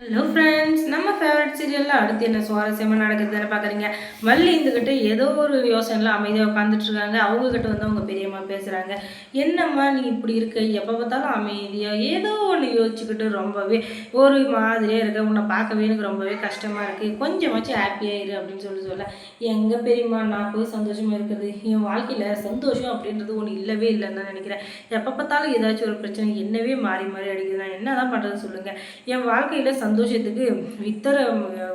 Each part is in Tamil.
ஹலோ ஃப்ரெண்ட்ஸ், நம்ம ஃபேவரட் சீரியலில் அடுத்து என்ன சுவாரஸ்யமாக நடக்குதுன்னு பார்க்குறீங்க. மல்லி இருந்துக்கிட்டு ஏதோ ஒரு யோசனையில் அமைதியாக உட்காந்துட்டு இருக்காங்க. அவங்கக்கிட்ட வந்து அவங்க பெரியம்மா பேசுகிறாங்க. என்னம்மா நீ இப்படி இருக்க, எப்போ பார்த்தாலும் அமைதியாக ஏதோ ஒன்று யோசிச்சுக்கிட்டு ரொம்பவே ஒரு மாதிரியாக இருக்க, உன்னை பார்க்கவே எனக்கு ரொம்பவே கஷ்டமாக இருக்குது, கொஞ்சமாச்சும் ஹாப்பியாக இரு அப்படின்னு சொல்ல எங்கள் பெரியம்மா நான் போய் சந்தோஷமாக இருக்கிறது, என் வாழ்க்கையில் சந்தோஷம் அப்படின்றது ஒன்று இல்லவே இல்லைன்னு தான் நினைக்கிறேன். எப்போ பார்த்தாலும் ஏதாச்சும் ஒரு பிரச்சனை என்னவே மாறி மாறி அடிக்குது, நான் என்ன தான் பண்ணுறது சொல்லுங்கள். என் வாழ்க்கையில் சந்தோஷத்துக்கு வித்துற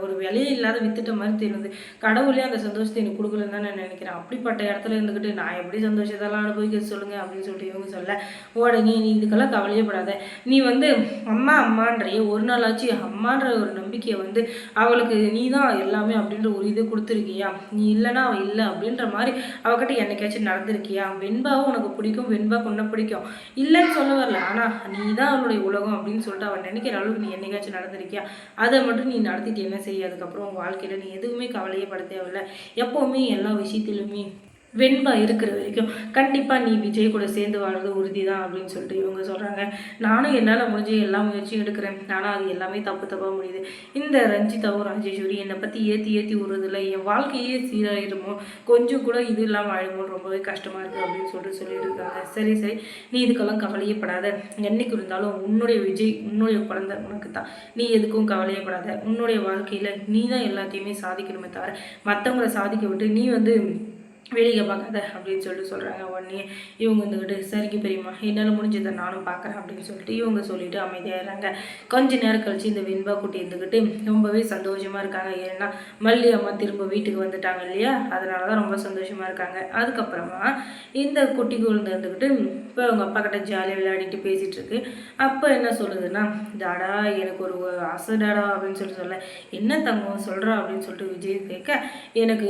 ஒரு விலையே இல்லாத வித்துட்ட மாதிரி தெரியுது. கடவுளே அந்த சந்தோஷத்தை எனக்கு கொடுக்கலன்னு தான் நான் நினைக்கிறேன். அப்படிப்பட்ட இடத்துல இருந்துக்கிட்டு நான் எப்படி சந்தோஷத்தெல்லாம் அனுபவிக்கிறது சொல்லுங்க அப்படின்னு சொல்லிட்டு இவங்க சொல்ல, உடனே நீ இதுக்கெல்லாம் கவலையப்படாத, நீ வந்து அம்மா அம்மான்றைய ஒரு நாளாச்சு அம்மான்ற ஒரு நம்பிக்கையை வந்து அவளுக்கு நீ தான் எல்லாமே அப்படின்ற ஒரு இது கொடுத்துருக்கியா, நீ இல்லைன்னா அவள் இல்லை அப்படின்ற மாதிரி அவகிட்ட என்னைக்காச்சும் நடந்திருக்கியா, வெண்பாவை உனக்கு பிடிக்கும், வெண்பா உன்னை பிடிக்கும், இல்லைன்னு சொல்ல வரல, ஆனால் நீ தான் அவளுடைய உலகம் அப்படின்னு சொல்லிட்டு அவன் நினைக்கிற அளவுக்கு நீ என்னைக்காச்சும் நடந்திருக்கியா, அதை மட்டும் நீ நடத்திட்டு என்ன செய்ய, அதுக்கப்புறம் உன் வாழ்க்கையில் நீ எதுவுமே கவலையே பட தேவையில்லை, எப்போவுமே எல்லா விஷயத்திலுமே வெண்பா இருக்கிற வரைக்கும் கண்டிப்பாக நீ விஜய் கூட சேர்ந்து வாழ்றது உறுதி தான் அப்படின்னு சொல்லிட்டு இவங்க சொல்கிறாங்க. நானும் என்னால் முடிஞ்ச எல்லா முயற்சியும் எடுக்கிறேன், ஆனால் அது எல்லாமே தப்பாக முடியுது. இந்த ரஞ்சிதாவும் ராஜேஸ்வரி என்னை பற்றி ஏற்றி விடுறதில்ல, என் வாழ்க்கையே சீராயிருமோ, கொஞ்சம் கூட இது இல்லாமல் ஆயிடுமோ, ரொம்பவே கஷ்டமாக இருக்குது அப்படின்னு சொல்லிட்டு இருக்காங்க. சரி நீ இதுக்கெல்லாம் கவலையப்படாத, என்னைக்கு இருந்தாலும் உன்னுடைய விஜய் உன்னுடைய குழந்தை உனக்கு தான், நீ எதுக்கும் கவலையப்படாத, உன்னுடைய வாழ்க்கையில் நீ தான் எல்லாத்தையுமே சாதிக்கணுமே தவிர மற்றவங்களை சாதிக்க விட்டு நீ வந்து வேடிக்கை பார்க்காத அப்படின்னு சொல்லிட்டு சொல்கிறாங்க. உடனே இவங்க வந்துக்கிட்டு சரிக்கு பெரியம்மா என்னால் முடிஞ்சதை நானும் பார்க்குறேன் அப்படின்னு சொல்லிட்டு இவங்க சொல்லிட்டு அமைதியாகிறாங்க. கொஞ்ச நேரம் கழிச்சு இந்த வெண்பா குட்டி இருந்துக்கிட்டு ரொம்பவே சந்தோஷமாக இருக்காங்க. ஏன்னா மல்லி அம்மா திரும்ப வீட்டுக்கு வந்துட்டாங்க இல்லையா, அதனால தான் ரொம்ப சந்தோஷமாக இருக்காங்க. அதுக்கப்புறமா இந்த குட்டி குழந்தை இருந்துக்கிட்டு இப்போ அவங்க அப்பா கிட்ட ஜாலியாக விளையாடிட்டு பேசிகிட்டு இருக்கு. அப்போ என்ன சொல்லுதுன்னா, டாடா எனக்கு ஒரு ஆசை டாடா அப்படின்னு சொல்ல, என்ன தங்கம் சொல்கிறா அப்படின்னு சொல்லிட்டு விஜய் கேட்க, எனக்கு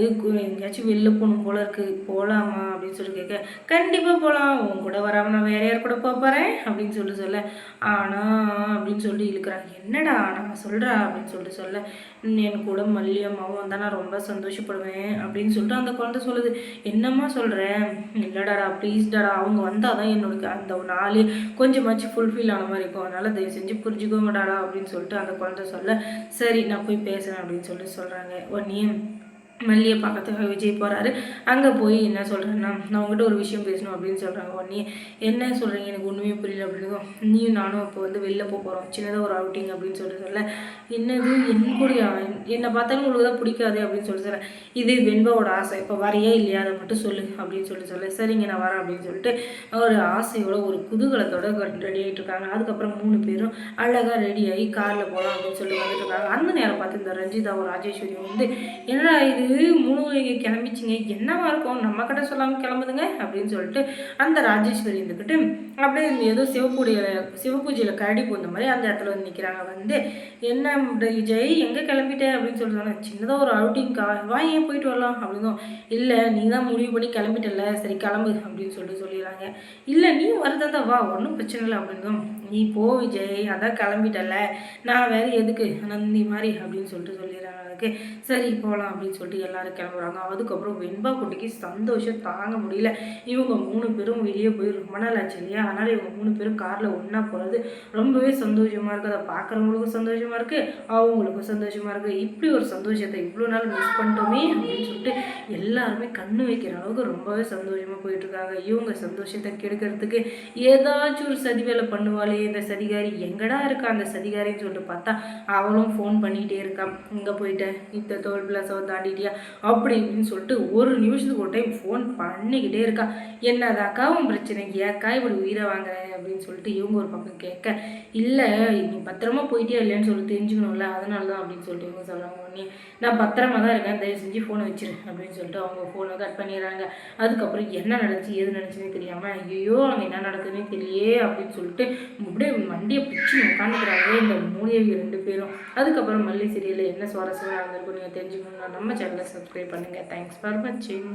எங்கேயாச்சும் வெளில போகணும் போல போகலாமா அப்படின்னு சொல்லி கேட்க, கண்டிப்பாக போகலாம், உன் கூட வராமல் நான் வேற யார் கூட போகிறேன் அப்படின்னு சொல்ல, ஆனால் அப்படின்னு சொல்லி இழுக்கிறாங்க. என்னடா நான் சொல்கிறா அப்படின்னு சொல்ல, என் கூட மல்லியம்மாவும் வந்தால் நான் ரொம்ப சந்தோஷப்படுவேன் அப்படின்னு சொல்லிட்டு அந்த குழந்தை சொல்லுது. என்னம்மா சொல்கிறேன், இல்லைடாடா ப்ளீஸ் டாடா, அவங்க வந்தால் தான் என்னோட அந்த நாள் கொஞ்சமாச்சு ஃபுல்ஃபில் ஆன மாதிரி இருக்கும், அதனால் தயவு செஞ்சு புரிஞ்சுக்கோங்க டாடா அப்படின்னு சொல்லிட்டு அந்த குழந்தை சொல்ல, சரி நான் போய் பேசுகிறேன் அப்படின்னு சொல்லிட்டு சொல்கிறாங்க. உடனே மல்லியை பார்க்கறதுக்காக விஜய் போகிறாரு. அங்கே போய் என்ன சொல்கிறேன்னா, நான் உங்கள்கிட்ட ஒரு விஷயம் பேசணும் அப்படின்னு சொல்கிறாங்க. உடனே என்ன சொல்கிறீங்க, எனக்கு ஒன்றுமே புரியல அப்படின்னு, நீயும் நானும் இப்போ வந்து வெளில போகிறோம், சின்னதாக ஒரு அவுட்டிங் அப்படின்னு சொல்ல, என்னது என் கூடிய என்னை பார்த்தாலும் உங்களுக்கு தான் பிடிக்காது அப்படின்னு சொல்கிறேன். இது வெண்பாவோட ஆசை, இப்போ வரையா இல்லையா அதை மட்டும் சொல்லு அப்படின்னு சொல்ல, சரிங்க நான் வரேன் அப்படின்னு சொல்லிட்டு ஒரு ஆசையோட ஒரு குதூகலத்தோட ரெடி ஆகிட்டு இருக்காங்க. அதுக்கப்புறம் 3 பேரும் அழகாக ரெடியாகி காரில் போகலாம் அப்படின்னு சொல்லி வந்துட்டு இருக்காங்க. அந்த நேரம் பார்த்து இந்த ரஞ்சிதாவும் ராஜேஸ்வரியும் வந்து, என்னடா இது 3 கிளம்பிச்சிங்க, என்னவா இருக்கும், நம்ம கிட்ட சொல்லாமல் கிளம்புதுங்க அப்படின்னு சொல்லிட்டு அந்த ராஜேஸ்வரி இருந்துக்கிட்டு அப்படியே ஏதோ சிவபூஜையில் கரடி போன மாதிரி அந்த இடத்துல வந்து நிற்கிறாங்க. வந்து என்ன விஜய் எங்கே கிளம்பிட்டேன் அப்படின்னு சொல்லிட்டு, சின்னதாக ஒரு அவுட்டிங்க்கா, வா ஏன் போயிட்டு வரலாம் அப்படின்னு, இல்லை நீ தான் முடிவு பண்ணி கிளம்பிட்டல, சரி கிளம்பு அப்படின்னு சொல்லிடுறாங்க. இல்லை நீ வரதா வா, ஒன்றும் பிரச்சனை இல்லை அப்படின்னு, நீ போ விஜய், அதான் கிளம்பிட்டல, நான் வேறு எதுக்கு நந்தி மாதிரி அப்படின்னு சொல்லிடுறாங்க. சரி போகலாம் அப்படின்னு சொல்லிட்டு எல்லாரும் கிளம்புறாங்க. அதுக்கப்புறம் வெண்பா குட்டிக்கு சந்தோஷம் தாங்க முடியல. இவங்க 3 பேரும் வெளியே போய் ரொம்ப நாள் ஆச்சு இல்லையா, அதனால் இவங்க 3 பேரும் காரில் ஒன்றா போகிறது ரொம்பவே சந்தோஷமாக இருக்குது. அதை பார்க்குறவங்களுக்கும் சந்தோஷமாக இருக்குது, அவங்களுக்கும் சந்தோஷமாக இருக்குது. இப்படி ஒரு சந்தோஷத்தை இவ்வளோ நாள் மிஸ் பண்ணிட்டோமே அப்படின்னு சொல்லிட்டு எல்லாருமே கண்ணு வைக்கிற அளவுக்கு ரொம்பவே சந்தோஷமாக போயிட்டுருக்காங்க. இவங்க சந்தோஷத்தை கெடுக்கிறதுக்கு ஏதாச்சும் ஒரு சதி வேலை பண்ணுவாளே இந்த சதிகாரி, எங்கடா இருக்கா அந்த சதிகாரின்னு சொல்லிட்டு பார்த்தா அவளும் ஃபோன் பண்ணிகிட்டே இருக்கான், இங்கே போயிட்டு இந்த டோல் பிளாஸாவை தாண்டிட்டியா அப்படி இப்படின்னு சொல்லிட்டு ஒரு நிமிஷத்துக்கு ஒரு டைம் ஃபோன் பண்ணிக்கிட்டே இருக்கா. என்னதாக்கா உன் பிரச்சனை, ஏக்கா இப்படி உயிரை வாங்குறேன் அப்படின்னு சொல்லிட்டு இவங்க ஒரு பக்கம் கேட்க, இல்லை நீ பத்திரமா போயிட்டியா இல்லைன்னு சொல்லி தெரிஞ்சுக்கணும்ல, அதனால தான் அப்படின்னு சொல்லிட்டு இவங்க சொல்கிறாங்க. உடனே நான் பத்திரமா தான் இருக்கேன், தயவு செஞ்சு ஃபோனை வச்சிரு அப்படின்னு சொல்லிட்டு அவங்க ஃபோனை கட் பண்ணிடுறாங்க. அதுக்கப்புறம் என்ன நடந்துச்சு ஏது நடந்துச்சுன்னே தெரியாமல், ஐயோ அங்கே என்ன நடக்குதுன்னே தெரியலையே அப்படின்னு சொல்லிட்டு அப்படியே வண்டியை பிடிச்சி உட்காந்துக்கிறாங்க இந்த மூலியவங்க 2 பேரும். அதுக்கப்புறம் மல்லி சீரியலில் என்ன சுவாரஸ்யமாக நடந்திருக்கும் நீங்கள் தெரிஞ்சுக்கணும்னா நம்ம சேனலை சப்ஸ்கிரைப் பண்ணுங்கள். தேங்க்ஸ் ஃபார் வாட்சிங்.